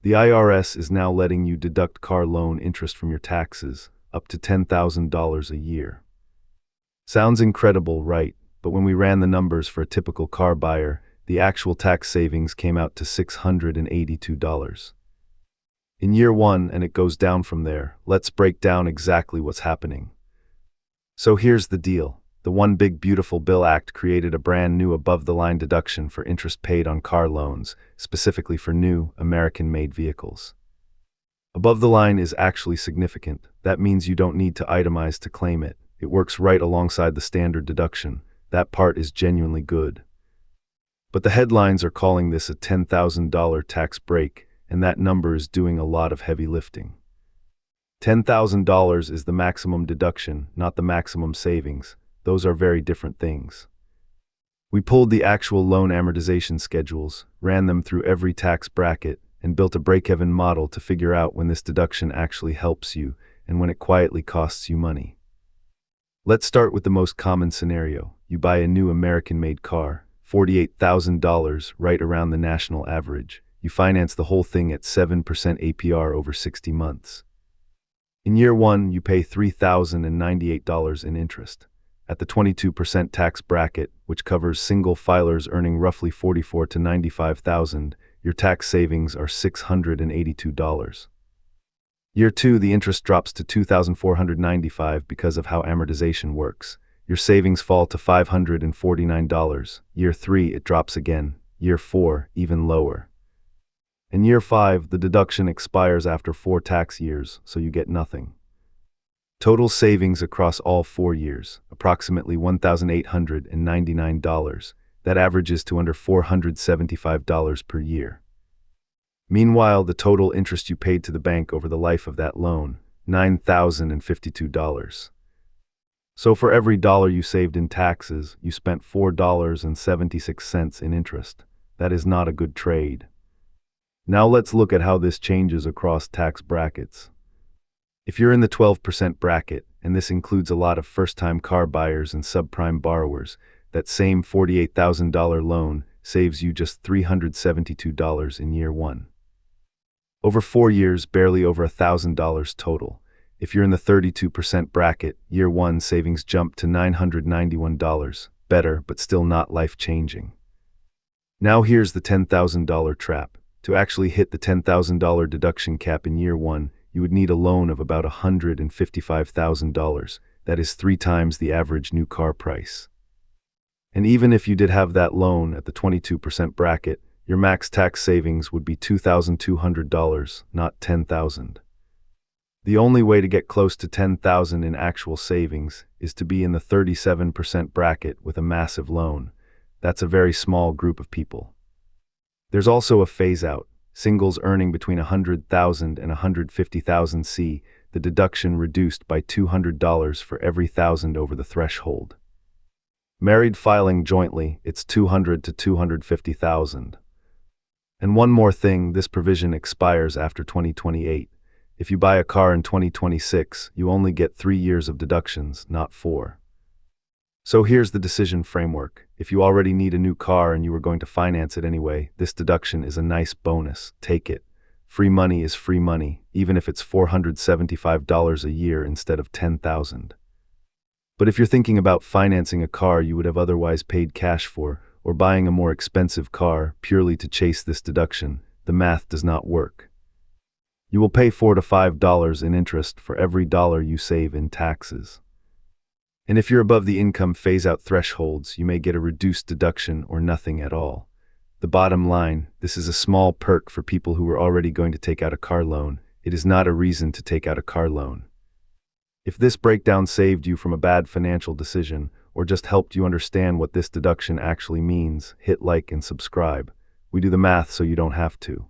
The IRS is now letting you deduct car loan interest from your taxes, up to $10,000 a year. Sounds incredible, right? But when we ran the numbers for a typical car buyer, the actual tax savings came out to $682. In year one, and it goes down from there. Let's break down exactly what's happening. So here's the deal. The One Big Beautiful Bill Act created a brand new above-the-line deduction for interest paid on car loans, specifically for new, American-made vehicles. Above the line is actually significant. That means you don't need to itemize to claim it. It works right alongside the standard deduction. That part is genuinely good. But the headlines are calling this a $10,000 tax break, and that number is doing a lot of heavy lifting. $10,000 is the maximum deduction, not the maximum savings. Those are very different things. We pulled the actual loan amortization schedules, ran them through every tax bracket, and built a break-even model to figure out when this deduction actually helps you and when it quietly costs you money. Let's start with the most common scenario. You buy a new American-made car, $48,000, right around the national average. You finance the whole thing at 7% APR over 60 months. In year one, you pay $3,098 in interest. At the 22% tax bracket, which covers single filers earning roughly $44,000 to $95,000, your tax savings are $682. Year two, the interest drops to $2,495 because of how amortization works. Your savings fall to $549. Year three, it drops again. Year four, even lower. In year five, the deduction expires after 4 tax years, so you get nothing. Total savings across all 4 years, approximately $1,899. That averages to under $475 per year. Meanwhile, the total interest you paid to the bank over the life of that loan, $9,052. So for every dollar you saved in taxes, you spent $4.76 in interest. That is not a good trade. Now let's look at how this changes across tax brackets. If you're in the 12% bracket, and this includes a lot of first-time car buyers and subprime borrowers, that same $48,000 loan saves you just $372 in year one. Over 4 years, barely over $1,000 total. If you're in the 32% bracket, year one savings jump to $991. Better, but still not life-changing. Now here's the $10,000 trap. To actually hit the $10,000 deduction cap in year one, you would need a loan of about $155,000. That is 3 times the average new car price. And even if you did have that loan at the 22% bracket, your max tax savings would be $2,200, not $10,000. The only way to get close to $10,000 in actual savings is to be in the 37% bracket with a massive loan. That's a very small group of people. There's also a phase-out. Singles earning between $100,000 and $150,000 see the deduction reduced by $200 for every $1,000 over the threshold. Married filing jointly, it's $200,000 to $250,000. And one more thing, this provision expires after 2028. If you buy a car in 2026, you only get 3 years of deductions, not 4. So here's the decision framework. If you already need a new car and you were going to finance it anyway, this deduction is a nice bonus. Take it. Free money is free money, even if it's $475 a year instead of $10,000. But if you're thinking about financing a car you would have otherwise paid cash for, or buying a more expensive car purely to chase this deduction, the math does not work. You will pay $4 to $5 in interest for every dollar you save in taxes. And if you're above the income phase-out thresholds, you may get a reduced deduction or nothing at all. The bottom line, this is a small perk for people who are already going to take out a car loan. It is not a reason to take out a car loan. If this breakdown saved you from a bad financial decision, or just helped you understand what this deduction actually means, hit like and subscribe. We do the math so you don't have to.